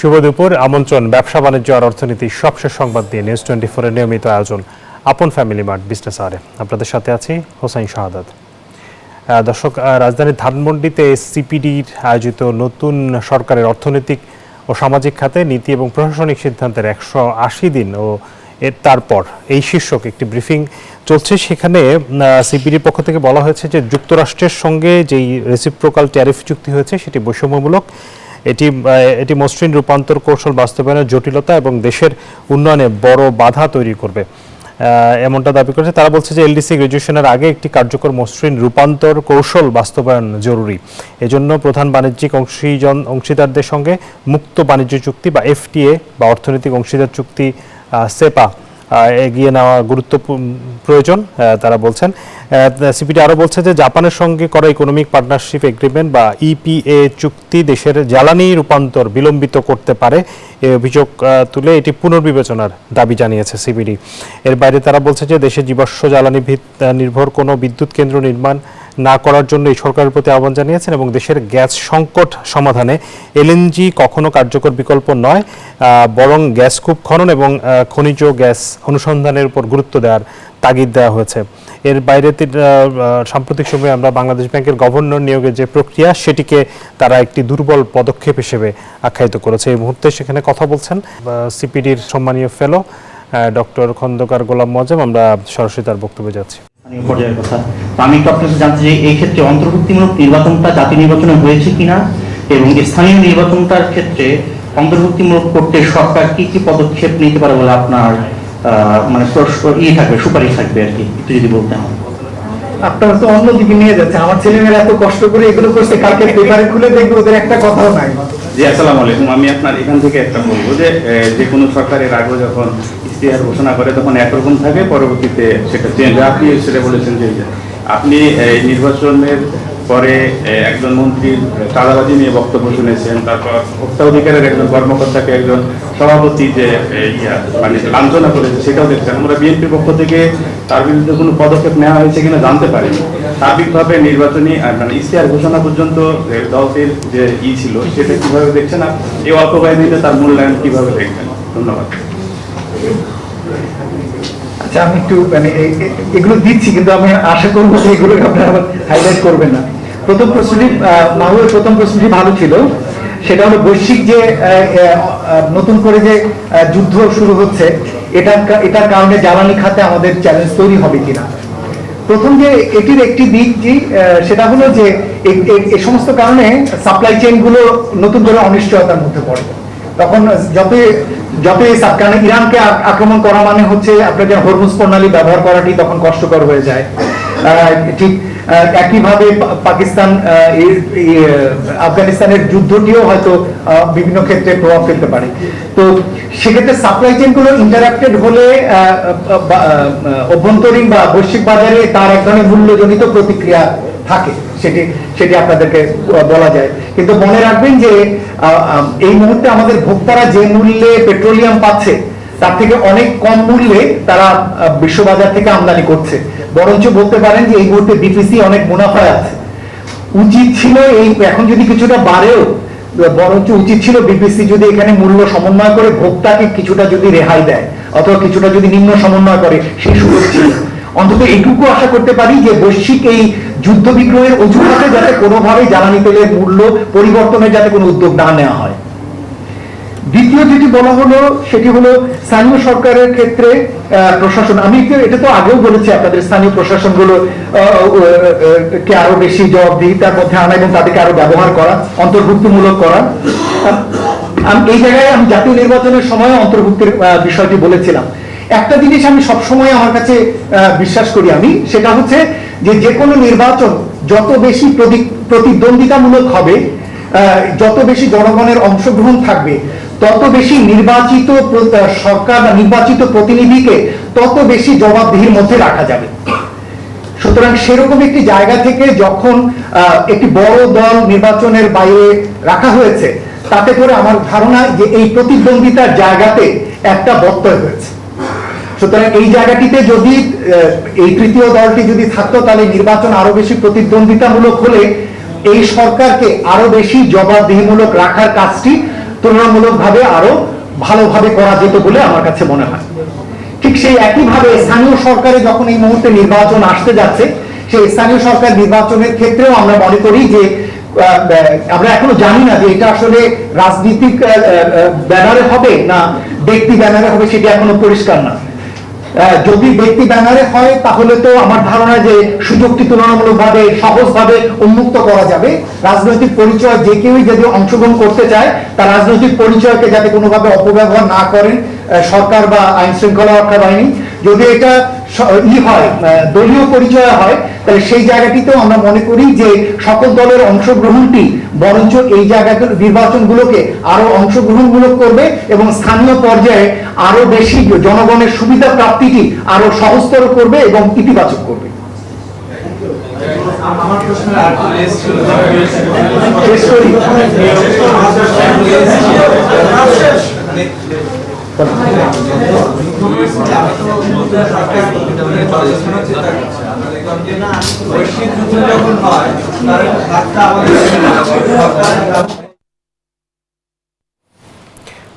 শুভ দুপুর। আমন্ত্রণ ব্যবসা বাণিজ্য আর অর্থনীতির সবশেষ সংবাদ দিয়ে নিউজ 24 এর নিয়মিত আয়োজন আপন ফ্যামিলি মার্ট বিজনেস আওয়ারে আপনাদের সাথে আছি হোসাইন শাহাদাত। দর্শক, রাজধানীর ধানমন্ডিতে সিপিডির আয়োজিত নতুন সরকারের অর্থনৈতিক ও সামাজিক খাতে নীতি এবং প্রশাসনিক সিদ্ধান্তের 180 দিন ও এর তারপর এই শীর্ষক একটি ব্রিফিং চলছে। সেখানে সিপিডির পক্ষ থেকে বলা হয়েছে যে যুক্তরাষ্ট্রের সঙ্গে যেই রেসিপ্রোকাল ট্যারিফ চুক্তি হয়েছে সেটি বৈষম্যমূলক, এটি মসৃণ রূপান্তর কৌশল বাস্তবায়নের জটিলতা এবং দেশের উন্নয়নে বড় বাধা তৈরি করবে, এমনটা দাবি করেছে। তারা বলছে যে এলডিসি গ্র্যাজুয়েশনের আগে একটি কার্যকর মসৃণ রূপান্তর কৌশল বাস্তবায়ন জরুরি। এজন্য প্রধান বাণিজ্যিক অংশীদারদের সঙ্গে মুক্ত বাণিজ্য চুক্তি বা এফটিএ বা অর্থনৈতিক অংশীদার চুক্তি সেপা এগিয়ে নেওয়া প্রয়োজন, তারা বলছেন। সিপিডি আরও বলছে যে জাপানের সঙ্গে করা ইকোনমিক পার্টনারশিপ এগ্রিমেন্ট বা ইপিএ চুক্তি দেশের জ্বালানি রূপান্তর বিলম্বিত করতে পারে, এই অভিযোগ তুলে এটি পুনর্বিবেচনার দাবি জানিয়েছে সিপিডি। এর বাইরে তারা বলছে যে দেশে জীবাশ্ম জ্বালানি নির্ভর কোনো বিদ্যুৎ কেন্দ্র নির্মাণ না করার জন্য এই সরকারের প্রতি আহ্বান জানিয়েছেন এবং দেশের গ্যাস সংকট সমাধানে এলএনজি কখনো কার্যকর বিকল্প নয়, বরং গ্যাস কূপ খনন এবং খনিজ গ্যাস অনুসন্ধানের উপর গুরুত্ব দেওয়ার তাগিদ দেওয়া হয়েছে। এর বাইরে সাম্প্রতিক সময়ে আমরা বাংলাদেশ ব্যাংকের গভর্নর নিয়োগের যে প্রক্রিয়া সেটিকে তারা একটি দুর্বল পদক্ষেপ হিসেবে আখ্যায়িত করেছে। এই মুহূর্তে সেখানে কথা বলছেন সিপিডির সম্মানীয় ফেলো ডক্টর খন্দকার গোলাম মজেম। আমরা সরাসরি তার বক্তব্যে যাচ্ছি। পর্যায়ের কথা আমি একটু আপনার কাছে জানতে চাই, এই ক্ষেত্রে অন্তর্ভুক্তিমূলক নির্বাচনটা জাতীয় নির্বাচনে হয়েছে কিনা এবং স্থানীয় নির্বাচনটার ক্ষেত্রে অন্তর্ভুক্তিমূলক করতে সরকার কি কি পদক্ষেপ নিতে পারে বলে আপনার মানে থাকবে, সুপারিশ থাকবে আর কি, একটু যদি বলতে হয়। আপনারা তো অন্যদিকে নিয়ে যাচ্ছে। আমার ছেলেমেয়েরা এত কষ্ট করে এগুলো করছে, কালকে পেপারে খুলে দেখবে ওদের একটা কথাও নাই। জি, আসসালামু আলাইকুম। আমি আপনার এখান থেকে একটা বলবো যে কোনো সরকারের আগে যখন ইশতেহার ঘোষণা করে তখন একরকম থাকে, পরবর্তীতে সেটা চেঞ্জ হয়। আপনি সেটা বলেছেন যে আপনি এই নির্বাচনের পরে একজন মন্ত্রীর চাঁদাবাজি নিয়ে বক্তব্য শুনেছেন, তারপর ভোক্তা অধিকারের একজন কর্মকর্তাকে একজন সভাপতি যে মানে লাঞ্ছনা করেছে সেটাও দেখছেন। আমরা বিএনপির পক্ষ থেকে তার বিরুদ্ধে কোনো পদক্ষেপ নেওয়া হয়েছে কিনা জানতে পারিনি। সার্বিকভাবে নির্বাচনী মানে ইশতেহার ঘোষণা পর্যন্ত দলটির যে ছিল সেটা কিভাবে দেখছেন, আর এই অল্প বাহিনীতে তার মূল্যায়ন কিভাবে দেখবেন? ধন্যবাদ। আচ্ছা, আমি একটু মানে এগুলো দিচ্ছি, কিন্তু আমি আশা করবো যে এগুলো আপনারা হাইলাইট করবেন না। প্রথম প্রশ্নটি মাহুয়ের প্রথম প্রশ্নটি ভালো ছিল, সেটা হলো বৈশ্বিক যে নতুন করে যে যুদ্ধ শুরু হচ্ছে এটার কারণে জ্বালানি খাতে আমাদের চ্যালেঞ্জ তৈরি হবে কিনা। প্রথম যে এটির একটি দিক সেটা হলো যে এই সমস্ত কারণে সাপ্লাই চেইন গুলো নতুন করে অনিশ্চয়তার মধ্যে পড়ে। তখন যতই কারণ ইরানকে আক্রমণ করা মানে হচ্ছে আপনার যেন হরমুজ প্রণালী ব্যবহার করাটি তখন কষ্টকর হয়ে যায়। ঠিক একইভাবে পাকিস্তান আফগানিস্তানের যুদ্ধটিও হয়তো বিভিন্ন ক্ষেত্রে প্রভাব ফেলতে পারে। তো সেক্ষেত্রে সাপ্লাই চেইন গুলো ইন্টারাপ্টেড হলে অভ্যন্তরীণ বা বৈশ্বিক বাজারে তার এক ধরনের মূল্যজনিত প্রতিক্রিয়া থাকে, সেটি আপনাদেরকে বলা যায়। কিন্তু মনে রাখবেন যে এই মুহূর্তে আমাদের ভোক্তারা যে মূল্যে পেট্রোলিয়াম পাচ্ছে তার থেকে অনেক কম মূল্যে তারা বিশ্ববাজার থেকে আমদানি করছে। বরঞ্চ বলতে পারেন যে এই মুহূর্তে বিপিসি অনেক মুনাফায় আছে। উচিত ছিল এখন যদি কিছুটা বাড়েও, বরঞ্চ উচিত ছিল বিপিসি যদি এখানে মূল্য সমন্বয় করে ভোক্তাকে কিছুটা যদি রেহাই দেয় অথবা কিছুটা যদি নিম্ন সমন্বয় করে, সেই সুযোগ ছিল। অন্তত এইটুকু আশা করতে পারি যে বৈশ্বিক এই যুদ্ধ বিগ্রহের অজুহাতে যাতে কোনোভাবেই জ্বালানি তেলের মূল্য পরিবর্তনের যাতে কোনো উদ্যোগ না নেওয়া হয়। দ্বিতীয় যেটি বলা হলো সেটি হলো স্থানীয় সরকারের ক্ষেত্রে প্রশাসন। আমি এটা তো আগেও বলেছি আপনাদের, স্থানীয় প্রশাসনগুলো কে আরো বেশি জবাবদিহিতার মধ্যে আনা এবং তাদেরকে আরো ব্যবহার করা, অন্তর্ভুক্তিমূলক করা। এই জায়গায় আমি জাতীয় নির্বাচনের সময় অন্তর্ভুক্তির বিষয়টি বলেছিলাম। একটা জিনিস আমি সবসময় আমার কাছে বিশ্বাস করি আমি, সেটা হচ্ছে যে কোনো নির্বাচন যত বেশি প্রতিদ্বন্দ্বিতামূলক হবে, যত বেশি জনগণের অংশগ্রহণ থাকবে, তত বেশি নির্বাচিত সরকার বা নির্বাচিত প্রতিনিধিকে তত বেশি জবাবদিহির মধ্যে রাখা যাবে। সুতরাং সেরকম একটি জায়গা থেকে যখন একটি বড় দল নির্বাচনের বাইরে রাখা হয়েছে, তাতে করে আমার ধারণা যে এই প্রতিদ্বন্দ্বিতার জায়গাতে একটা ব্যত্যয় হয়েছে। সুতরাং এই জায়গাটিতে যদি এই তৃতীয় দলটি যদি থাকতো, তাহলে নির্বাচন আরো বেশি প্রতিদ্বন্দ্বিতামূলক হলে এই সরকারকে আরো বেশি জবাবদিহিমূলক রাখার কাজটি তুলনামূলকভাবে আরো ভালোভাবে করা যেত বলে আমার কাছে মনে হয়। ঠিক সেই একইভাবে স্থানীয় সরকারে যখন এই মুহূর্তে নির্বাচন আসতে যাচ্ছে, সেই স্থানীয় সরকার নির্বাচনের ক্ষেত্রেও আমরা মনে করি যে আমরা এখনো জানি না যে এটা আসলে রাজনীতিক ব্যানারে হবে না ব্যক্তি ব্যানারে হবে, সেটা এখনো পরিষ্কার না। যদি ব্যক্তি ব্যানারে হয় তাহলে তো আমার ধারণা যে সুযোগটি তুলনামূলকভাবে সহজভাবে উন্মুক্ত করা যাবে। রাজনৈতিক পরিচয় যে কেউই যদি অংশগ্রহণ করতে চায় তার রাজনৈতিক পরিচয়কে যাতে কোনোভাবে অপব্যবহার না করেন সরকার বা আইন শৃঙ্খলা রক্ষা বাহিনী। যদি এটা হয় দলীয় পরিচয় হয়, তাহলে সেই জায়গাটিতেও আমরা মনে করি যে সকল দলের অংশগ্রহণটি বরঞ্চ এই জায়গাতে নির্বাচনগুলোকে আরো অংশগ্রহণমূলক করবে এবং স্থানীয় পর্যায়ে আরো বেশি জনগণের সুবিধা প্রাপ্তিটি আরো সহজতর করবে এবং ইতিবাচক করবে। আমার প্রশ্ন আর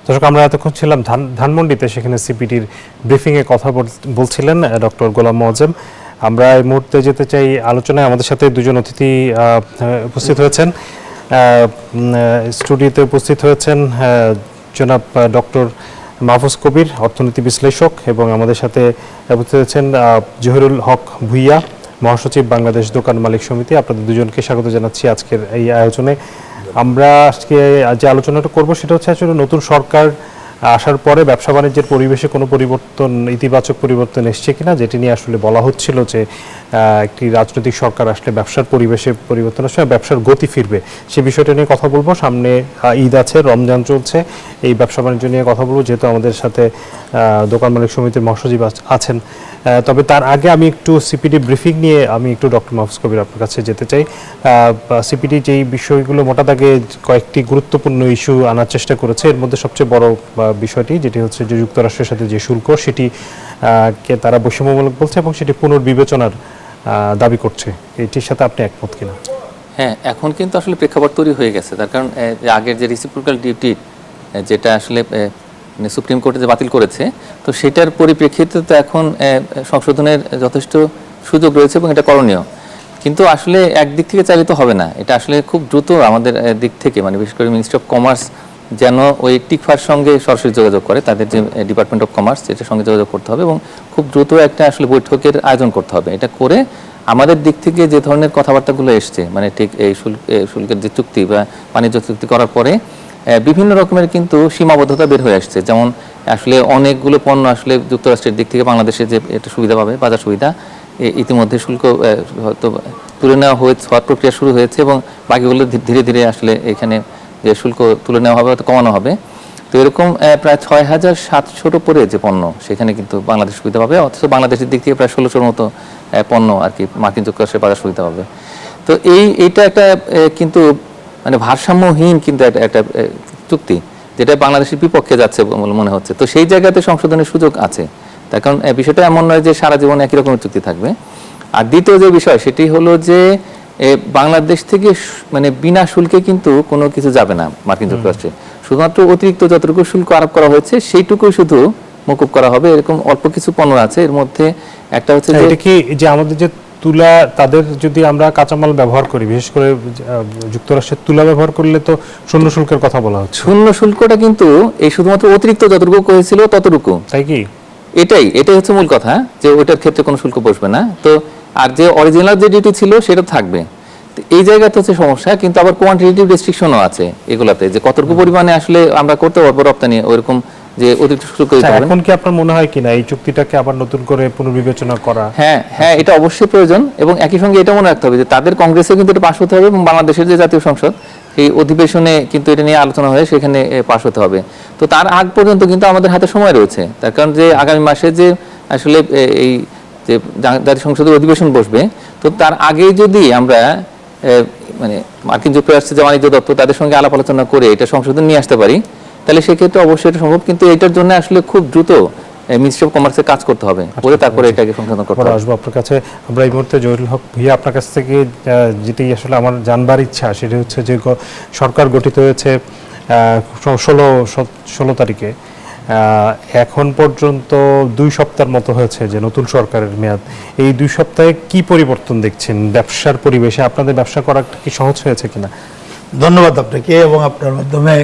দর্শক, আমরা এতক্ষণ ছিলাম ধানমন্ডিতে, সেখানে সিপিডির ব্রিফিংয়ে কথা বলছিলেন ডক্টর গোলাম মোয়াজ্জেম। আমরা এই মুহূর্তে যেতে চাই আলোচনায়। আমাদের সাথে দুজন অতিথি উপস্থিত হয়েছেন, স্টুডিওতে উপস্থিত হয়েছেন জনাব ডক্টর মাহফুজ কবির, অর্থনীতি বিশ্লেষক, এবং আমাদের সাথে উপস্থিত হয়েছেন জহিরুল হক ভুইয়া, মহাসচিব বাংলাদেশ দোকান মালিক সমিতি। আপনাদের দুজনকে স্বাগত জানাচ্ছি আজকের এই আয়োজনে। আমরা আজকে যে আলোচনাটা করব সেটা হচ্ছে আসলে নতুন সরকার আসার পরে ব্যবসা বাণিজ্যের পরিবেশে কোনো পরিবর্তন, ইতিবাচক পরিবর্তন এসছে কিনা, যেটি নিয়ে আসলে বলা হচ্ছিল যে একটি রাজনৈতিক সরকার আসলে ব্যবসার পরিবেশে পরিবর্তন আসবে, ব্যবসার গতি ফিরবে। সে বিষয়টা নিয়ে কথা বলবো। সামনে ঈদ আছে, রমজান চলছে, এই ব্যবসা বাণিজ্য নিয়ে কথা বলবো, যেহেতু আমাদের সাথে দোকান মালিক সমিতির মহাসচিব আছেন। তবে তার আগে আমি একটু সিপিডি ব্রিফিং নিয়ে আমি একটু ডক্টর মাহফুজ কবির আপনার কাছে যেতে চাই। সিপিডি যেই বিষয়গুলো মোটা দাগে কয়েকটি গুরুত্বপূর্ণ ইস্যু আনার চেষ্টা করেছে, এর মধ্যে সবচেয়ে বড় বিষয়টি যেটি হচ্ছে যে যুক্তরাষ্ট্রের সাথে যে শুল্ক, সেটি কে তারা বৈষম্যমূলক বলছে এবং সেটি পুনর্বিবেচনার দাবি করছে। এটির সাথে আপনি একমত কিনা? হ্যাঁ, এখন কিন্তু আসলে প্রেক্ষাপট তৈরি হয়ে গেছে। তার কারণ আগের যে রেসিপ্রোকাল ডিউটি যেটা আসলে সুপ্রিম কোর্টে যে বাতিল করেছে, তো সেটার পরিপ্রেক্ষিতে তো এখন সংশোধনের যথেষ্ট সুযোগ রয়েছে এবং এটা করণীয়। কিন্তু আসলে একদিক থেকে চালিত হবে না, এটা আসলে খুব দ্রুত আমাদের দিক থেকে, মানে বিশেষ করে মিনিস্ট্রি অফ কমার্স যেন ওই টিকফার সঙ্গে সরাসরি যোগাযোগ করে, তাদের যে ডিপার্টমেন্ট অফ কমার্স সেটার সঙ্গে যোগাযোগ করতে হবে এবং খুব দ্রুত একটা আসলে বৈঠকের আয়োজন করতে হবে। এটা করে আমাদের দিক থেকে যে ধরনের কথাবার্তাগুলো এসছে, মানে ঠিক এই শুল্কের যে চুক্তি বা বাণিজ্য চুক্তি করার পরে বিভিন্ন রকমের কিন্তু সীমাবদ্ধতা বের হয়ে আসছে। যেমন আসলে অনেকগুলো পণ্য আসলে যুক্তরাষ্ট্রের দিক থেকে বাংলাদেশে যে একটা সুবিধা পাবে, বাজার সুবিধা, ইতিমধ্যে শুল্ক হয়তো তুলে নেওয়া হওয়ার প্রক্রিয়া শুরু হয়েছে এবং বাকিগুলো ধীরে ধীরে আসলে এখানে যে শুল্ক তুলে নেওয়া হবে, হয়তো কমানো হবে। তো এরকম প্রায় ৬,৭০০ উপরে যে পণ্য, সেখানে কিন্তু বাংলাদেশ সুবিধা পাবে, অথচ বাংলাদেশের দিক থেকে প্রায় ১৬০০ মতো পণ্য আর কি মার্কিন যুক্তরাষ্ট্রের বাজার সুবিধা পাবে। তো এইটা একটা কিন্তু মানে ভারসাম্যহীন কিন্তু একটা চুক্তি, যেটা বাংলাদেশের বিপক্ষে যাচ্ছে বলে মনে হচ্ছে। তো সেই জায়গাতে সংশোধনের সুযোগ আছে, তার কারণ বিষয়টা এমন নয় যে সারা জীবন একই রকমের চুক্তি থাকবে। আর দ্বিতীয় যে বিষয়, সেটি হলো যে বাংলাদেশ থেকে মানে বিনা শুল্কে কিন্তু কোনো কিছু যাবে না মার্কিন যুক্তরাষ্ট্রে, শুধুমাত্র অতিরিক্ত যতটুকু শুল্ক আরোপ করা হয়েছে সেইটুকুই শুধু মকুব করা হবে। এরকম অল্প কিছু পণ্য আছে, এর মধ্যে একটা হচ্ছে এটা কি যে আমাদের যে তুলা, তাদের যদি আমরা কাঁচামাল ব্যবহার করি, বিশেষ করে যুক্তরাষ্ট্রের তুলা ব্যবহার করলে তো শূন্য শুল্কের কথা বলা হচ্ছে। শূন্য শুল্কটা কিন্তু এই শুধুমাত্র অতিরিক্ত যতটুকু হয়েছিল ততটুকু, তাই কি? এটাই হচ্ছে মূল কথা, যে ওইটার ক্ষেত্রে কোনো শুল্ক বসবে না। তো আর যে অরিজিনাল যে ডিউটি ছিল সেটা থাকবে। এই জায়গাতে হচ্ছে সমস্যা, কিন্তু আবার কোয়ান্টিটেটিভ রেস্ট্রিকশনও আছে এগুলাতে, যে কতটুকু পরিমাণে আসলে আমরা করতে পারবো রপ্তানি, ওইরকম যে অতিরিক্ত শুল্ক দিতে হবে। এখন কি আপনার মনে হয় কিনা এই চুক্তিটাকে আবার নতুন করে পুনর্বিবেচনা করা? হ্যাঁ, এটা অবশ্যই প্রয়োজন। এবং একই সঙ্গে এটা মনে রাখতে হবে যে তাদের কংগ্রেসে কিন্তু এটা পাস হতে হবে এবং বাংলাদেশের যে জাতীয় সংসদ, এই অধিবেশনে কিন্তু এটা নিয়ে আলোচনা হয়ে সেখানে পাস হতে হবে। তো তার আগ পর্যন্ত কিন্তু আমাদের হাতে সময় রয়েছে, তার কারণ যে আগামী মাসে যে আসলে এই যে জাতীয় সংসদের অধিবেশন বসবে, তো তার আগেই যদি আমরা মানে মার্কিন যুক্তরাষ্ট্রের যে বাণিজ্য দপ্তর, তাদের সঙ্গে আলাপ আলোচনা করে এটা সংশোধন নিয়ে আসতে পারি, তাহলে সেক্ষেত্রে অবশ্যই এটা সম্ভব। কিন্তু এটার জন্য আসলে খুব দ্রুত মিনিস্ট্রি অফ কমার্সের কাজ করতে হবে, করে তারপরে এটাকে সংশোধন করতে হবে। আসবো আপনার কাছে। আমরা এই মুহূর্তে জহিরুল হক ভুইয়া, আপনার কাছ থেকে যেটি আসলে আমার জানবার ইচ্ছা, সেটি হচ্ছে যে সরকার গঠিত হয়েছে ষোলো তারিখে, এখন পর্যন্ত 2 সপ্তাহের মতো হয়েছে যে নতুন সরকারের মেয়াদ। এই 2 সপ্তাহে কি পরিবর্তন দেখছেন ব্যবসার পরিবেশে? আপনাদের ব্যবসা করা কি সহজ হয়েছে কিনা? ধন্যবাদ আপনাকে এবং আপনার মাধ্যমে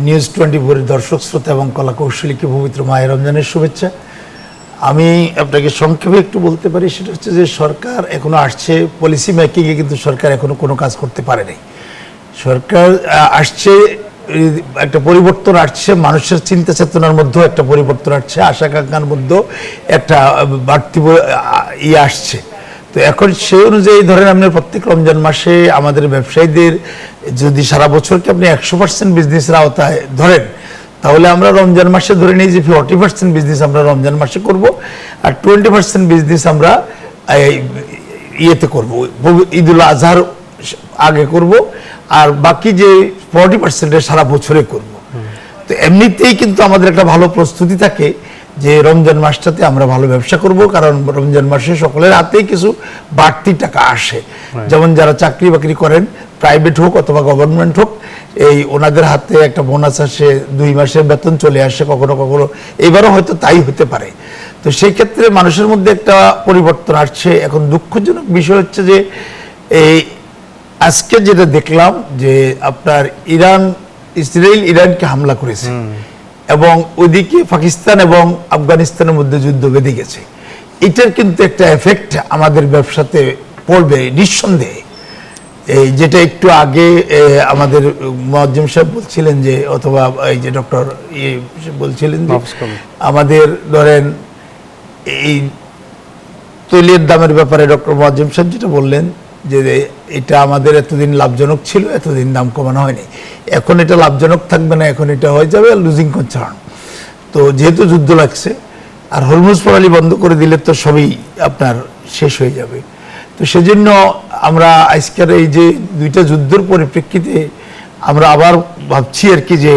নিউজ 24 এর দর্শক শ্রোতা এবং কলা কৌশলীকে পবিত্র মাহে রমজানের শুভেচ্ছা। আমি আপনাকে সংক্ষেপে একটু বলতে পারি, সেটা হচ্ছে যে সরকার এখনো আসছে, পলিসি মেকিংয়ে কিন্তু সরকার এখনো কোনো কাজ করতে পারে নাই। সরকার আসছে, একটা পরিবর্তন আসছে, মানুষের চিন্তা চেতনার মধ্যেও একটা পরিবর্তন আসছে, আশা আকাঙ্ক্ষার মধ্যেও একটা বাড়তি আসছে। তো এখন সেই অনুযায়ী ধরেন আপনার প্রত্যেক রমজান মাসে আমাদের ব্যবসায়ীদের যদি সারা বছরকে আপনি 100% বিজনেসের আওতায় ধরেন, তাহলে আমরা রমজান মাসে ধরে নিই যে 40% বিজনেস আমরা রমজান মাসে করব, আর 20% বিজনেস আমরা ইয়েতে করব, ঈদুল আজহার আগে করব, আর বাকি যে 40% সারা বছরে করব। তো এমনিতেই কিন্তু আমাদের একটা ভালো প্রস্তুতি থাকে যে রমজান মাসটাতে আমরা ভালো ব্যবসা করব, কারণ রমজান মাসে সকলের হাতেই কিছু বাড়তি টাকা আসে। যেমন যারা চাকরি বাকরি করেন, প্রাইভেট হোক অথবা গভর্নমেন্ট হোক, এই ওনাদের হাতে একটা বোনাস আসে, 2 মাসের বেতন চলে আসে কখনো কখনো, এবারও হয়তো তাই হতে পারে। তো সেই ক্ষেত্রে মানুষের মধ্যে একটা পরিবর্তন আসছে। এখন দুঃখজনক বিষয় হচ্ছে যে এই আজকে যেটা দেখলাম যে আপনার ইসরায়েল ইরানকে হামলা করেছে এবং ওইদিকে পাকিস্তান এবং আফগানিস্তানের মধ্যে যুদ্ধ বেঁধে গেছে। এটার কিন্তু একটা এফেক্ট আমাদের ব্যবসাতে পড়বে নিঃসন্দেহে। এই যেটা একটু আগে আমাদের মুয়াজ্জেম সাহেব বলছিলেন যে, অথবা এই যে ডক্টর বলছিলেন যে আমাদের ধরেন এই তৈলের দামের ব্যাপারে ডক্টর মুয়াজ্জেম সাহেব যেটা বললেন যে এটা আমাদের এতদিন লাভজনক ছিল, এতদিন দাম কমানো হয়নি, এখন এটা লাভজনক থাকবে না, এখন এটা হয়ে যাবে লুজিং কনসার্ন। তো যেহেতু যুদ্ধ লাগছে, আর হরমুজ প্রণালী বন্ধ করে দিলে তো সবই আপনার শেষ হয়ে যাবে। তো সেজন্য আমরা আজকের এই যে 2টা যুদ্ধের পরিপ্রেক্ষিতে আমরা আবার ভাবছি আর কি যে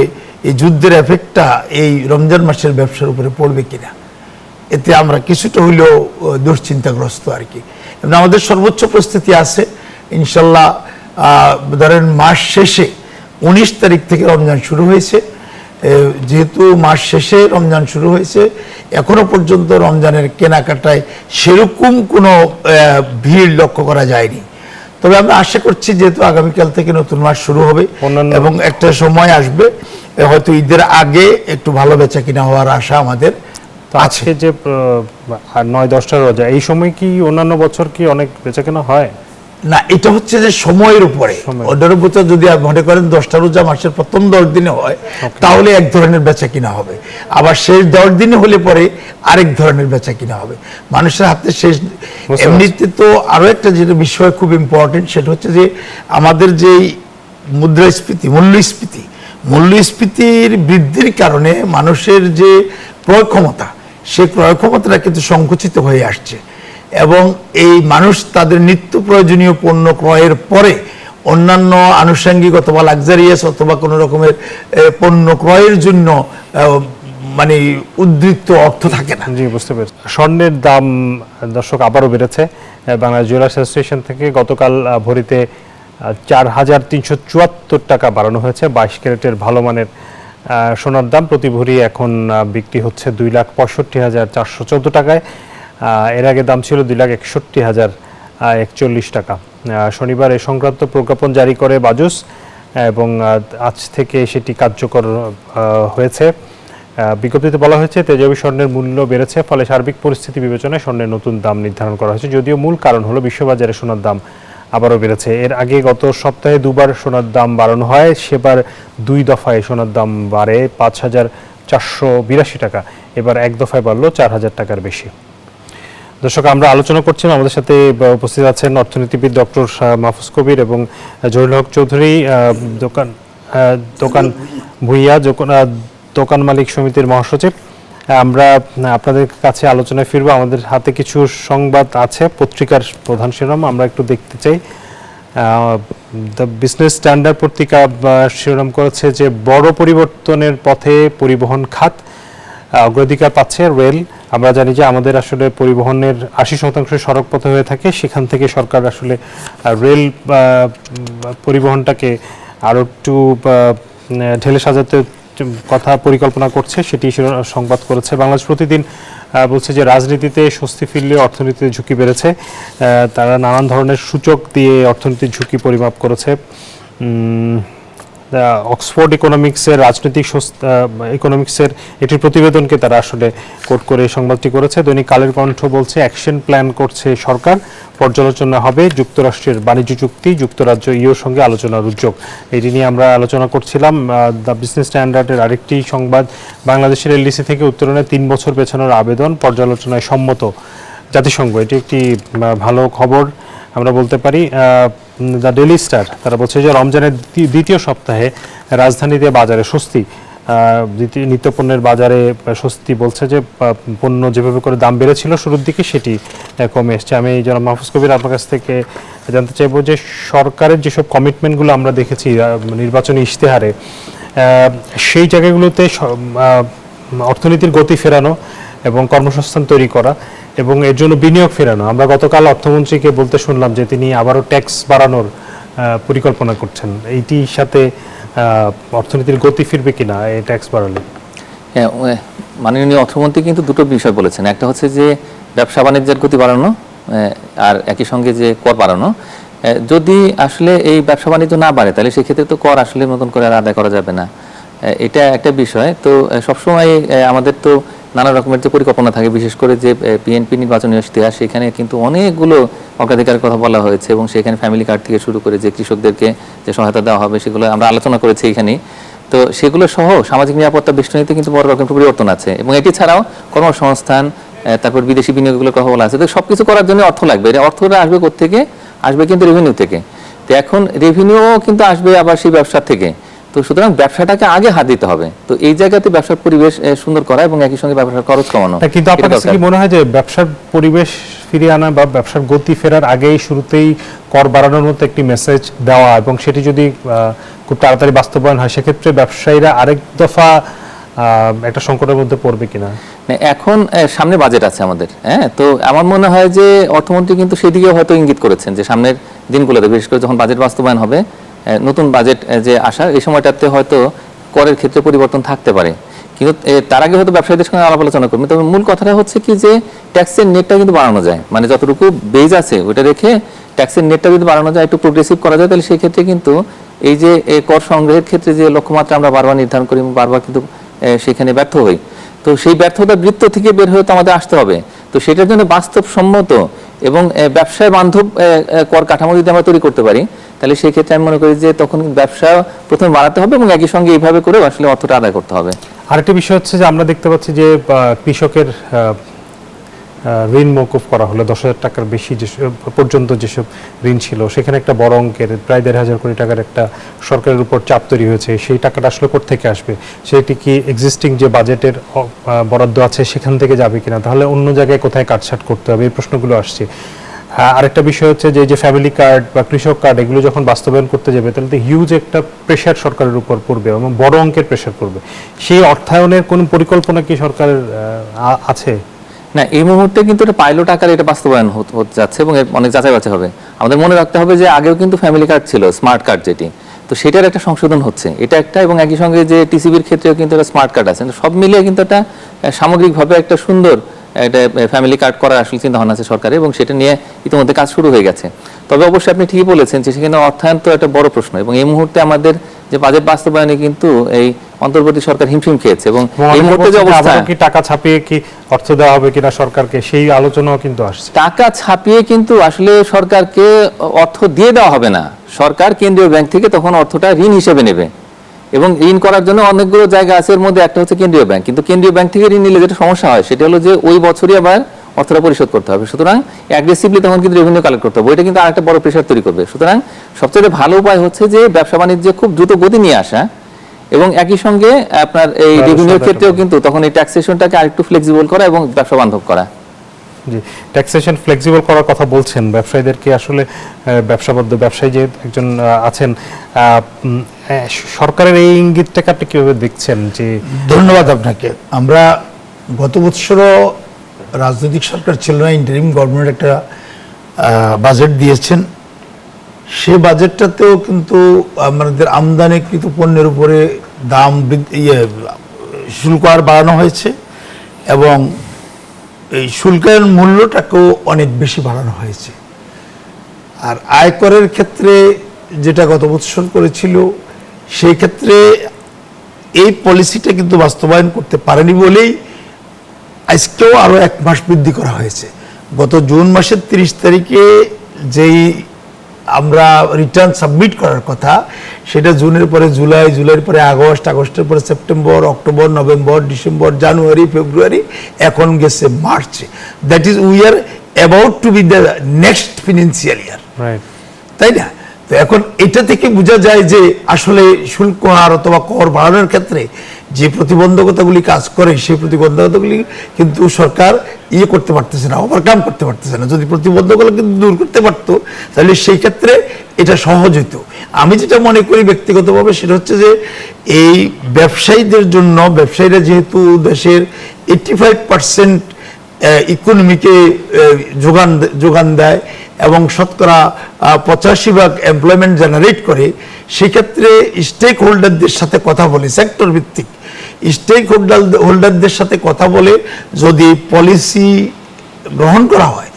এই যুদ্ধের এফেক্টটা এই রমজান মাসের ব্যবসার উপরে পড়বে কিনা, এতে আমরা কিছুটা হইলেও দুশ্চিন্তাগ্রস্ত আর কি। এবং আমাদের সর্বোচ্চ প্রস্তুতি আছে ইনশাল্লাহ। ধরেন মাস শেষে 19 তারিখ থেকে রমজান শুরু হয়েছে, যেহেতু মাস শেষে রমজান শুরু হয়েছে, এখনো পর্যন্ত রমজানের কেনাকাটায় সেরকম কোনো ভিড় লক্ষ্য করা যায়নি। তবে আমরা আশা করছি যেহেতু আগামীকাল থেকে নতুন মাস শুরু হবে এবং একটা সময় আসবে হয়তো ঈদের আগে একটু ভালো বেচা কিনা হওয়ার আশা আমাদের আজকে যে 9-10টা রোজা, এই সময় কি অন্যান্য বছর কি অনেক বেচাকেনা হয় না? এটা হচ্ছে যে সময়ের উপরে, ওটার উপর যদি মনে করেন 10টা রোজা মাসের প্রথম 10 দিনে হয়, তাহলে এক ধরনের বেচা কিনা হবে, আবার শেষ 10 দিনে হলে পরে আরেক ধরনের বেচা কিনা হবে মানুষের হাতে শেষ। এমনিতে তো আরো একটা যেটা বিষয় খুব ইম্পর্টেন্ট, সেটা হচ্ছে যে আমাদের যে মুদ্রাস্ফীতি, মূল্যস্ফীতির বৃদ্ধির কারণে মানুষের যে ক্রয় ক্ষমতা, সেই ক্রয় ক্ষমতাটা কিন্তু সংকুচিত হয়ে আসছে এবং এই মানুষ তাদের নিত্য প্রয়োজনীয় পণ্য ক্রয়ের পরে অন্যান্য আনুষঙ্গিক অথবা লাক্সারিয়াস অথবা কোনো রকমের পণ্য ক্রয়ের জন্য মানে উদ্বৃত্ত অর্থ থাকে না। জি, বুঝতে পেরেছি। স্বর্ণের দাম দর্শক আবারও বেড়েছে। বাংলাদেশ জুয়েলার্স অ্যাসোসিয়েশন থেকে গতকাল ভরিতে 4,374 টাকা বাড়ানো হয়েছে। 22 ক্যারেটের ভালো মানের সোনার দাম প্রতি ভরি এখন বিক্রি হচ্ছে 2,65,414 টাকায়। এর আগে দাম ছিল 2,61,041 টাকা। শনিবার এ সংক্রান্ত প্রজ্ঞাপন জারি করে বাজুস এবং আজ থেকে সেটি কার্যকর হয়েছে। বিজ্ঞপ্তিতে বলা হয়েছে তেজস্ক্রিয় স্বর্ণের মূল্য বেড়েছে, ফলে সার্বিক পরিস্থিতি বিবেচনায় স্বর্ণের নতুন দাম নির্ধারণ করা হয়েছে। যদিও মূল কারণ হলো বিশ্ববাজারে সোনার দাম আবারও বেড়েছে। এর আগে গত সপ্তাহে 2বার সোনার দাম বাড়ানো হয়, সেবার 2 দফায় সোনার দাম বাড়ে 5,482 টাকা, এবার 1 দফায় বাড়লো 4,000 টাকার বেশি। দর্শক, আমরা আলোচনা করছিলাম, আমাদের সাথে উপস্থিত আছেন অর্থনীতিবিদ ডক্টর মাহফুজ কবির এবং জহিরুল হক চৌধুরী, দোকান ভুইয়া দোকান মালিক সমিতির মহাসচিব। আমরা আপনাদের কাছে আলোচনায় ফিরবো। আমাদের হাতে কিছু সংবাদ আছে, পত্রিকার প্রধান শিরোনাম আমরা একটু দেখতে চাই। দ্য বিজনেস স্ট্যান্ডার্ড পত্রিকা শিরোনাম করেছে যে বড় পরিবর্তনের পথে পরিবহন খাত, অগ্রাধিকার পাচ্ছে রেল। আমরা জানি যে আমাদের আসলে পরিবহনের 80% সড়ক পথে হয়ে থাকে, সেখান থেকে সরকার আসলে রেল পরিবহনটাকে আরও একটু ঢেলে সাজাতে কথা পরিকল্পনা করছে, সেটি সংবাদ করেছে বাংলাদেশ প্রতিদিন। বলছে যে রাজনীতিতে স্বস্তি ফিরলে অর্থনীতিতে ঝুঁকি বেড়েছে। তারা নানান ধরনের সূচক দিয়ে অর্থনীতির ঝুঁকি পরিমাপ করেছে। অক্সফোর্ড ইকোনমিক্সের ইকোনমিক্সের একটি প্রতিবেদনকে তারা আসলে কোট করে এই সংবাদটি করেছে। দৈনিক কালের কণ্ঠ বলছে অ্যাকশন প্ল্যান করছে সরকার, পর্যালোচনা হবে যুক্তরাষ্ট্রের বাণিজ্য চুক্তি, যুক্তরাজ্য ইউর সঙ্গে আলোচনার উদ্যোগ। এটি নিয়ে আমরা আলোচনা করছিলাম। দ্য বিজনেস স্ট্যান্ডার্ডের আরেকটি সংবাদ, বাংলাদেশের এলডিসি থেকে উত্তরণে 3 বছর পেছানোর আবেদন পর্যালোচনায় সম্মত জাতিসংঘ। এটি একটি ভালো খবর আমরা বলতে পারি। দ্য ডেইলি স্টার তারা বলছে যে রমজানের দ্বিতীয় সপ্তাহে রাজধানীতে বাজারে স্বস্তি, নিত্যপণ্যের বাজারে স্বস্তি। বলছে যে পণ্য যেভাবে করে দাম বেড়েছিল শুরুর দিকে সেটি কমে এসছে। আমি জনাব মাহফুজ কবির আপনার কাছ থেকে জানতে চাইবো যে সরকারের যেসব কমিটমেন্টগুলো আমরা দেখেছি নির্বাচনী ইশতেহারে, সেই জায়গাগুলোতে অর্থনীতির গতি ফেরানো এবং কর্মসংস্থান তৈরি করা এবং এর জন্য বিনিয়োগ ফেরানো। আমরা গতকাল অর্থমন্ত্রীকে বলতে শুনলাম যে তিনি আবারও ট্যাক্স বাড়ানোর পরিকল্পনা করছেন। এইটির সাথে অর্থনীতির গতি ফিরবে কিনা এই ট্যাক্স বাড়ালে? হ্যাঁ, মাননীয় অর্থমন্ত্রী কিন্তু দুটো বিষয় বলেছেন। একটা হচ্ছে যে ব্যবসা বাণিজ্যের গতি বাড়ানো, আর একই সঙ্গে যে কর বাড়ানো। যদি আসলে এই ব্যবসা বাণিজ্য না বাড়ে তাহলে সেক্ষেত্রে তো কর আসলে নতুন করে আর আদায় করা যাবে না। এটা একটা বিষয়। তো সবসময় আমাদের তো নানা রকমের যে পরিকল্পনা থাকে, বিশেষ করে যে বিএনপি নির্বাচনী ইশতেহার, সেখানে কিন্তু অনেকগুলো অগ্রাধিকারের কথা বলা হয়েছে এবং সেখানে ফ্যামিলি কার্ড থেকে শুরু করে যে কৃষকদেরকে যে সহায়তা দেওয়া হবে সেগুলো আমরা আলোচনা করেছি এখানেই। তো সেগুলো সহ সামাজিক নিরাপত্তা বেষ্টনীতে কিন্তু বড় রকমের পরিবর্তন আছে এবং এটি ছাড়াও কর্মসংস্থান, তারপর বিদেশি বিনিয়োগগুলোর কথা বলা আছে। তো সবকিছু করার জন্য অর্থ লাগবে। এটা অর্থটা আসবে কোত্থেকে? আসবে কিন্তু রেভিনিউ থেকে। তো এখন রেভিনিউ কিন্তু আসবে আবার সেই ব্যবসা থেকে। তো সুতরাং ব্যবসাটাকে আগে হাত দিতে হবে। তো এই জায়গাতে ব্যবসার পরিবেশ সুন্দর করা এবং একই সঙ্গে ব্যবসার খরচ কমানো। কিন্তু আপনার কাছে কি মনে হয় যে ব্যবসার পরিবেশ ফিরিয়ে আনা বা ব্যবসার গতি ফেরার আগেই শুরুতেই কর বাড়ানোর মতো একটি মেসেজ দেওয়া এবং সেটি যদি খুব তাড়াতাড়ি বাস্তবায়ন হয় সেক্ষেত্রে ব্যবসায়ীরা আরেক দফা একটা সংকটের মধ্যে পড়বে কিনা? এখন সামনে বাজেট আছে আমাদের, হ্যাঁ। তো আমার মনে হয় যে অর্থমন্ত্রী কিন্তু সেদিকে হয়তো ইঙ্গিত করেছেন যে সামনের দিনগুলোতে, বিশেষ করে যখন বাজেট বাস্তবায়ন হবে, নতুন বাজেট যে আসা, এই সময়টাতে হয়তো করের ক্ষেত্রে পরিবর্তন থাকতে পারে। কিন্তু তার আগে হয়তো ব্যবসায়ীদের সঙ্গে আলাপ আলোচনা করবে। তবে মূল কথাটা হচ্ছে কি যে ট্যাক্সের নেটটা কিন্তু বাড়ানো যায়, মানে যতটুকু বেজ আছে ওটা রেখে ট্যাক্সের নেটটা যদি বাড়ানো যায়, একটু প্রোগ্রেসিভ করা যায়, তাহলে সেই ক্ষেত্রে কিন্তু এই যে কর সংগ্রহের ক্ষেত্রে যে লক্ষ্যমাত্রা আমরা বারবার নির্ধারণ করি এবং বারবার কিন্তু সেখানে ব্যর্থ হই, তো সেই ব্যর্থতার বৃত্ত থেকে বের হয়ে তো আমাদের আসতে হবে। তো সেটার জন্য বাস্তবসম্মত এবং ব্যবসায় বান্ধব কর কাঠামো যদি আমরা তৈরি করতে পারি, তাহলে সেই ক্ষেত্রে আমি মনে করি যে তখন ব্যবসা প্রথমে বাড়াতে হবে এবং একই সঙ্গে এইভাবে করে আসলে অর্থটা আদায় করতে হবে। আরেকটি বিষয় হচ্ছে যে আমরা দেখতে পাচ্ছি যে কৃষকের ঋণ মওকুফ করা হলো 10,000 টাকার বেশি পর্যন্ত যেসব ঋণ ছিল, সেখানে একটা বড় অঙ্কের প্রায় 1,500 কোটি টাকার একটা সরকারের উপর চাপ তৈরি হয়েছে। সেই টাকাটা আসলে কোত্থেকে আসবে? সেটি কি এক্সিস্টিং যে বাজেটের বরাদ্দ আছে সেখান থেকে যাবে কিনা? তাহলে অন্য জায়গায় কোথায় কাটছাট করতে হবে? এই প্রশ্নগুলো আসছে। আরেকটা বিষয় হচ্ছে যে ফ্যামিলি কার্ড বা কৃষক কার্ড এগুলো যখন বাস্তবায়ন করতে যাবে তাহলে তো হিউজ একটা প্রেশার সরকারের উপর পড়বে এবং বড় অঙ্কের প্রেশার পড়বে। সেই অর্থায়নের কোনো পরিকল্পনা কি সরকারের আছে? না, এই মুহূর্তে কিন্তু এটা পাইলট আকারে এটা বাস্তবায়ন হতে যাচ্ছে এবং অনেক যাচাই বাছাই হবে। আমাদের মনে রাখতে হবে যে আগেও কিন্তু ফ্যামিলি কার্ড ছিল, স্মার্ট কার্ড যেটি, তো সেটার একটা সংশোধন হচ্ছে, এটা একটা, এবং একই সঙ্গে যে টিসিবির ক্ষেত্রেও কিন্তু একটা স্মার্ট কার্ড আছে। সব মিলিয়ে কিন্তু একটা সামগ্রিকভাবে একটা সুন্দর একটা ফ্যামিলি কার্ড করার আসলে চিন্তা ভাবনা আছে সরকারের এবং সেটা নিয়ে ইতিমধ্যে কাজ শুরু হয়ে গেছে। তবে অবশ্যই আপনি ঠিকই বলেছেন যে সেখানে অর্থায়ন তো একটা বড় প্রশ্ন এবং এই মুহূর্তে আমাদের যে বাজেট বাস্তবায়নে কিন্তু এই অন্তর্বর্তী সরকার হিমশিম খেয়েছে এবং এই মুহূর্তে যে অবস্থা, কি টাকা ছাপিয়ে কি অর্থ দেওয়া হবে কিনা সরকারকে, সেই আলোচনাও কিন্তু আসছে। টাকা ছাপিয়ে কিন্তু আসলে সরকারকে অর্থ দিয়ে দেওয়া হবে না। সরকার কেন্দ্রীয় ব্যাংক থেকে তখন অর্থটা ঋণ হিসেবে নেবে এবং ঋণ করার জন্য অনেকগুলো জায়গা আছে, এর মধ্যে একটা হচ্ছে কেন্দ্রীয় ব্যাংক। কিন্তু কেন্দ্রীয় ব্যাংক থেকে ঋণ নিলে যেটা সমস্যা হয় সেটা হলো যে ওই বছরই আবার অর্থটা পরিশোধ করতে হবে। সুতরাং অ্যাগ্রেসিভলি তখন কিন্তু রেভিনিউ কালেক্ট করতে হবে, ওইটা কিন্তু আরেকটা বড় প্রেশার তৈরি করবে। সুতরাং সবচেয়ে ভালো উপায় হচ্ছে যে ব্যবসা বাণিজ্যে খুব দ্রুত গতি নিয়ে আসা এবং একই সঙ্গে আপনার এই রেভিনিউর ক্ষেত্রেও কিন্তু তখন এই ট্যাক্সেশনটাকে আরেকটু ফ্লেক্সিবল করা এবং ব্যবসা বান্ধব করা। জি, ট্যাক্সেশন ফ্লেক্সিবল করার কথা বলছেন। ব্যবসায়ীদেরকে আসলে ব্যবসায়ী যে একজন আছেন, সরকারের এই ইঙ্গিতটাকে আপনি কিভাবে দেখছেন? যে ধন্যবাদ আপনাকে। আমরা গত বছরও রাজনৈতিক সরকার ছিল না, ইন্টারিম গভর্নমেন্ট একটা বাজেট দিয়েছেন সে বাজেটটাতেও কিন্তু আমাদের আমদানিকৃত পণ্যের উপরে দাম শুল্ক আর বাড়ানো হয়েছে এবং এই শুল্কের মূল্যটাকেও অনেক বেশি বাড়ানো হয়েছে। আর আয়করের ক্ষেত্রে যেটা গত বছর করেছিল সেই ক্ষেত্রে এই পলিসিটা কিন্তু বাস্তবায়ন করতে পারেনি বলেই আজকেও আরও 1 মাস বৃদ্ধি করা হয়েছে। গত জুন মাসের 30 তারিখে যেই আমরা রিটার্ন সাবমিট করার কথা সেটা জুনের পরে জুলাই, জুলাইয়ের পরে আগস্ট, আগস্টের পরে September, October, November, December, January, February, এখন গেছে মার্চে। That is we are about to be the next financial year, right. তাই না? তো এখন এটা থেকে বোঝা যায় যে আসলে শুল্ক হার অথবা কর বাড়ানোর ক্ষেত্রে যে প্রতিবন্ধকতাগুলি কাজ করে সেই প্রতিবন্ধকতাগুলি কিন্তু সরকার করতে পারতেছে না, ওভারকাম করতে পারতেছে না। যদি প্রতিবন্ধকতা কিন্তু দূর করতে পারতো তাহলে সেই ক্ষেত্রে এটা সহজ হতো। আমি যেটা মনে করি ব্যক্তিগতভাবে সেটা হচ্ছে যে এই ব্যবসায়ীদের জন্য, ব্যবসায়ীরা যেহেতু দেশের 85% ইকোনমিকে যোগান দেয় এবং শতকরা 85% এমপ্লয়মেন্ট জেনারেট করে, সেক্ষেত্রে স্টেক হোল্ডারদের সাথে কথা বলে, সেক্টর ভিত্তিক স্টেক হোল্ডারদের সাথে কথা বলে যদি পলিসি গ্রহণ করা হয়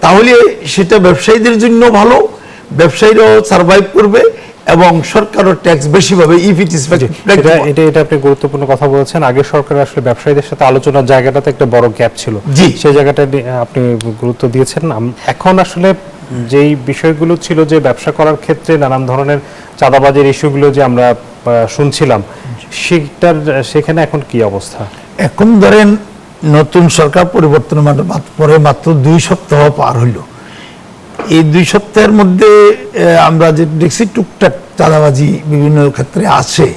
তাহলে সেটা ব্যবসায়ীদের জন্য ভালো, ব্যবসায়ীরাও সার্ভাইভ করবে এবং সরকারও ট্যাক্স বেশি পাবে। ইফ ইট ইজ এটা আপনি গুরুত্বপূর্ণ কথা বলেছেন। আগে সরকার আসলে ব্যবসায়ীদের সাথে আলোচনার জায়গাটাতে একটা বড় গ্যাপ ছিল, সেই জায়গাটা আপনি গুরুত্ব দিয়েছেন। এখন আসলে যেই বিষয়গুলো ছিল যে ব্যবসা করার ক্ষেত্রে নানান ধরনের চাঁদাবাজের ইস্যুগুলো যে আমরা শুনছিলাম, সেখানে এখন কি অবস্থা? এখন ধরেন নতুন সরকার পরিবর্তন পরে মাত্র 2 সপ্তাহ পার হইল। এই 2 সপ্তাহের মধ্যে আমরা যে দেখছি টুকটাক চাঁদাবাজি বিভিন্ন ক্ষেত্রে আছে।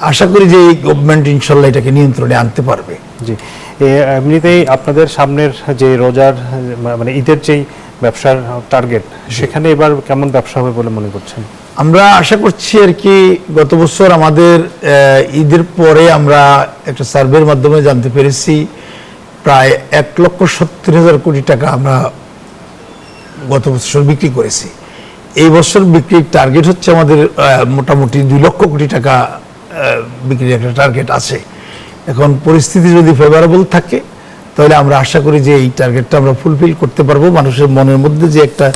আশা করি যে এই গভর্নমেন্ট ইনশাল্লাহ এটাকে নিয়ন্ত্রণে আনতে পারবে। জি, এমনিতেই আপনাদের সামনের যে রোজার মানে ঈদের যেই ব্যবসার টার্গেট, সেখানে এবার কেমন ব্যবসা হবে বলে মনে করছেন? আমরা আশা করছি আর কি, গত বছর আমাদের ঈদের পরে আমরা একটা সার্ভের মাধ্যমে জানতে পেরেছি প্রায় 1,70,000 কোটি টাকা আমরা গত বছর বিক্রি করেছি। এই বছর বিক্রির টার্গেট হচ্ছে আমাদের মোটামুটি 2 লক্ষ কোটি টাকা বিক্রির একটা টার্গেট আছে। এখন পরিস্থিতি যদি ফেভারেবল থাকে তাহলে আমরা আশা করি যে এই টার্গেটটা আমরা ফুলফিল করতে পারবো। মানুষের মনের মধ্যে যে একটা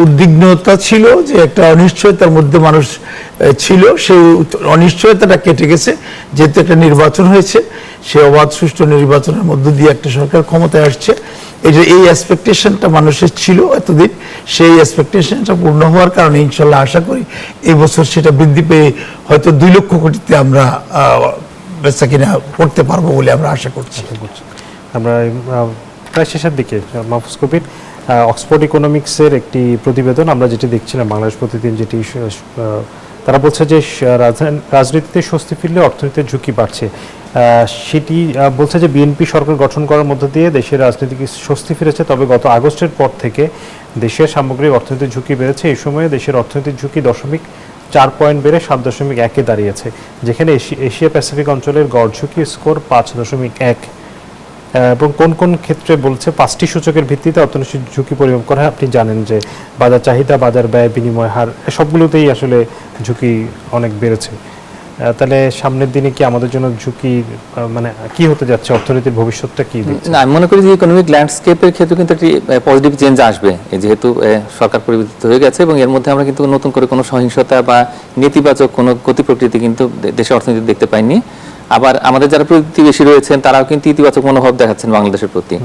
উদ্বিগ্নতা ছিল, যে একটা অনিশ্চয়তার মধ্যে মানুষ ছিল, সেই অনিশ্চয়তাটা কেটে গেছে। যেহেতু একটা নির্বাচন হয়েছে, সে অবাধ সুষ্ঠু নির্বাচনের মধ্য দিয়ে একটা সরকার ক্ষমতায় আসছে, এই এক্সপেকটেশনটা মানুষের ছিল এতদিন, সেই এক্সপেকটেশনটা পূর্ণ হওয়ার কারণে ইনশাল্লাহ আশা করি এই বছর সেটা বৃদ্ধি পেয়ে হয়তো 2 লক্ষ কোটিতে আমরা বেচা কিনা করতে পারবো বলে আমরা আশা করছি। আমরা প্রায় শেষের দিকে, মাহফুজ কবির, অক্সফোর্ড ইকোনমিক্সের একটি প্রতিবেদন আমরা যেটি দেখছিলাম, বাংলাদেশ প্রতিদিন, যেটি তারা বলছে যে রাজনীতিতে স্বস্তি ফিরলে অর্থনীতির ঝুঁকি বাড়ছে। সেটি বলছে যে বিএনপি সরকার গঠন করার মধ্য দিয়ে দেশের রাজনীতিকে স্বস্তি ফিরেছে, তবে গত আগস্টের পর থেকে দেশের সামগ্রিক অর্থনীতির ঝুঁকি বেড়েছে। এই সময়ে দেশের অর্থনীতির ঝুঁকি 0.4 পয়েন্ট বেড়ে 7.1-এ দাঁড়িয়েছে, যেখানে এশিয়া প্যাসিফিক অঞ্চলের গড় ঝুঁকি স্কোর 5.1। এবং কোন কোন ক্ষেত্রে বলছে 5টি সূচকের ভিত্তিতে অর্থনৈতিক ঝুঁকি পরিমাপ করা হয়। আপনি জানেন যে বাজার চাহিদা, বাজার ব্যয়, বিনিময় হার, সবগুলোতেই আসলে ঝুঁকি অনেক বেড়েছে। তাহলে সামনের দিনে কি আমাদের জন্য ঝুঁকি, মানে কি হতে যাচ্ছে, অর্থনীতির ভবিষ্যৎটা কি? না, আমি মনে করি যে ইকোনমিক ল্যান্ডস্কেপের ক্ষেত্রে কিন্তু একটি পজিটিভ চেঞ্জ আসবে, যেহেতু সরকার পরিবর্তিত হয়ে গেছে এবং এর মধ্যে আমরা কিন্তু নতুন করে কোনো সহিংসতা বা নেতিবাচক কোনো গতি প্রকৃতি কিন্তু দেশের অর্থনীতি দেখতে পাইনি। আবার আমাদের যারা প্রতিবেশী রয়েছেন তারাও কিন্তু ইতিবাচক মনোভাব দেখাচ্ছেন বাংলাদেশের প্রতি।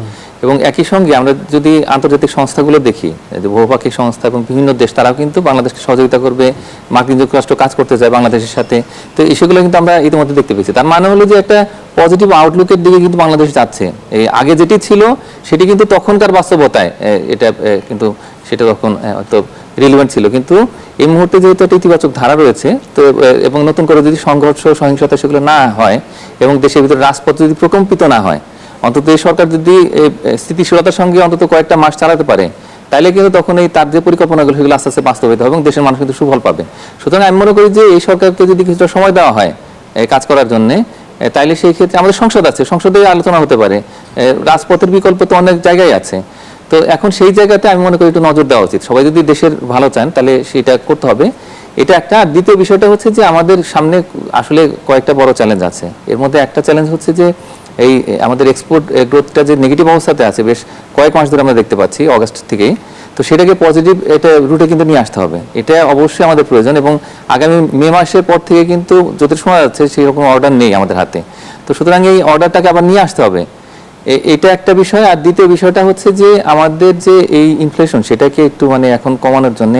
এবং একই সঙ্গে আমরা যদি আন্তর্জাতিক সংস্থাগুলো দেখি, যে বহুপাক্ষিক সংস্থা এবং বিভিন্ন দেশ, তারাও কিন্তু বাংলাদেশকে সহযোগিতা করবে, মার্কিন যুক্তরাষ্ট্র কাজ করতে চায় বাংলাদেশের সাথে। তো সেগুলো কিন্তু আমরা ইতিমধ্যে দেখতে পেয়েছি। তার মানে হলো যে একটা পজিটিভ আউটলুকের দিকে কিন্তু বাংলাদেশ যাচ্ছে। এই আগে যেটি ছিল সেটি কিন্তু তখনকার বাস্তবতায় এটা কিন্তু সেটা তখন হয়তো রিলেভেন্ট ছিল, কিন্তু এই মুহূর্তে যেহেতু একটা ইতিবাচক ধারা রয়েছে, তো এবং নতুন করে যদি সংঘর্ষ, সহিংসতা সেগুলো না হয় এবং দেশের ভিতরে রাজপথ যদি প্রকম্পিত না হয়, অন্তত এই সরকার যদি স্থিতিশীলতার সঙ্গে অন্তত কয়েকটা মাস চালাতে পারে, তাইলে কিন্তু তখন এই তার যে পরিকল্পনাগুলো সেগুলো আস্তে আস্তে বাস্তবায়িত হবে এবং দেশের মানুষ কিন্তু সুফল পাবে। সুতরাং আমি মনে করি যে এই সরকারকে যদি কিছুটা সময় দেওয়া হয় কাজ করার জন্য, তাইলে সেই ক্ষেত্রে আমাদের সংসদ আছে, সংসদে আলোচনা হতে পারে। রাজপথের বিকল্প তো অনেক জায়গায় আছে। তো এখন সেই জায়গাতে আমি মনে করি একটু নজর দেওয়া উচিত। সবাই যদি দেশের ভালো চান তাহলে সেটা করতে হবে, এটা একটা। আর দ্বিতীয় বিষয়টা হচ্ছে যে আমাদের সামনে আসলে কয়েকটা বড় চ্যালেঞ্জ আছে। এর মধ্যে একটা চ্যালেঞ্জ হচ্ছে যে এই আমাদের এক্সপোর্ট গ্রোথটা যে নেগেটিভ অবস্থাতে আছে বেশ কয়েক মাস ধরে আমরা দেখতে পাচ্ছি, অগাস্ট থেকেই। তো সেটাকে পজিটিভ এটা রুটে কিন্তু নিয়ে আসতে হবে, এটা অবশ্যই আমাদের প্রয়োজন। এবং আগামী মে মাসের পর থেকে কিন্তু যত সময় যাচ্ছে সেই রকম অর্ডার নেই আমাদের হাতে। তো সুতরাং এই অর্ডারটাকে আবার নিয়ে আসতে হবে, এটা একটা বিষয়। আর দ্বিতীয় বিষয়টা হচ্ছে যে আমাদের যে এই ইনফ্লেশন সেটাকে একটু মানে এখন কমানোর জন্য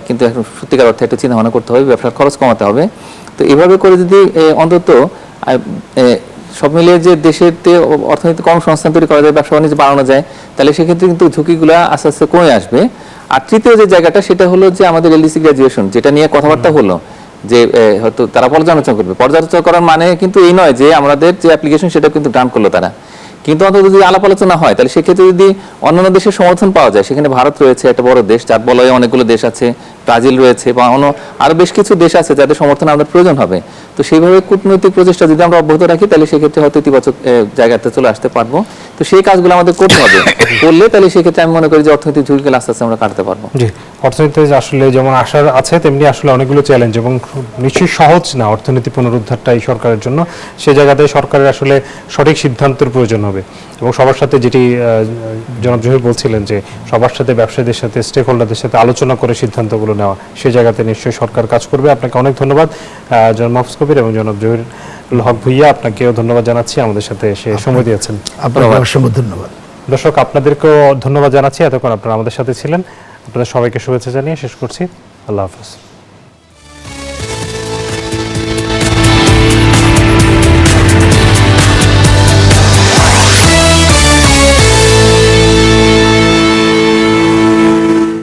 কিন্তু এখন সত্যিকার অর্থে একটু চিন্তা ভাবনা করতে হবে, ব্যবসার খরচ কমাতে হবে। তো এভাবে করে যদি অন্তত সব মিলিয়ে যে দেশেতে অর্থনৈতিক কর্মসংস্থান তৈরি করা যায়, ব্যবসা বাণিজ্য বাড়ানো যায়, তাহলে সেক্ষেত্রে কিন্তু ঝুঁকিগুলো আস্তে আস্তে কমে আসবে। আর তৃতীয় যে জায়গাটা সেটা হলো যে আমাদের এলডিসি গ্র্যাজুয়েশন, যেটা নিয়ে কথাবার্তা হলো যে হয়তো তারা পর্যালোচনা করবে। পর্যালোচনা করার মানে কিন্তু এই নয় যে আমাদের যে অ্যাপ্লিকেশন সেটা কিন্তু গ্রান্ট করলো তারা, কিন্তু অন্তত যদি আলাপ আলোচনা হয় তাহলে সেক্ষেত্রে যদি অন্যান্য দেশের সমর্থন পাওয়া যায়, সেখানে ভারত রয়েছে একটা বড় দেশ, যার বলয়ে অনেকগুলো দেশ আছে, ব্রাজিল রয়েছে বা অন্য আরো বেশ কিছু দেশ আছে যাদের সমর্থন আমাদের প্রয়োজন হবে। তো সেইভাবে কূটনৈতিক প্রচেষ্টা যদি আমরা অব্যাহত রাখি তাহলে সেক্ষেত্রে হয়তো ইতিবাচক জায়গাতে চলে আসতে পারবো। তো সেই কাজগুলো আমাদের করতে হবে, করলে তাহলে সেক্ষেত্রে আমি মনে করি যে অর্থনৈতিক ঝুঁকিগুলো আস্তে আস্তে আমরা কাটতে পারবো। জি, অর্থনীতিতে আসলে যেমন আশার আছে তেমনি আসলে অনেকগুলো চ্যালেঞ্জ, এবং নিশ্চয়ই সহজ না অর্থনীতি পুনরুদ্ধারটা এই সরকারের জন্য। সে জায়গাতে সরকারের আসলে সঠিক সিদ্ধান্তের প্রয়োজন হবে, এবং সবার সাথে যেটি জনাব জহির বলছিলেন যে সবার সাথে, ব্যবসায়ীদের সাথে, স্টেক হোল্ডারদের সাথে আলোচনা করে সিদ্ধান্তগুলো নেওয়া, সেই জায়গাতে নিশ্চয়ই সরকার কাজ করবে। আপনাকে অনেক ধন্যবাদ জনাব মাহফুজ কবির এবং জনাব জহির হক ভুইয়া, আপনাকেও ধন্যবাদ জানাচ্ছি আমাদের সাথে এসে সময় দিয়েছেন। আপনাকে অসংখ্য ধন্যবাদ। দর্শক, আপনাদেরকেও ধন্যবাদ জানাচ্ছি, এতক্ষণ আপনারা আমাদের সাথে ছিলেন। আপনাদের সবাইকে শুভেচ্ছা জানিয়ে শেষ করছি। আল্লাহ হাফেজ।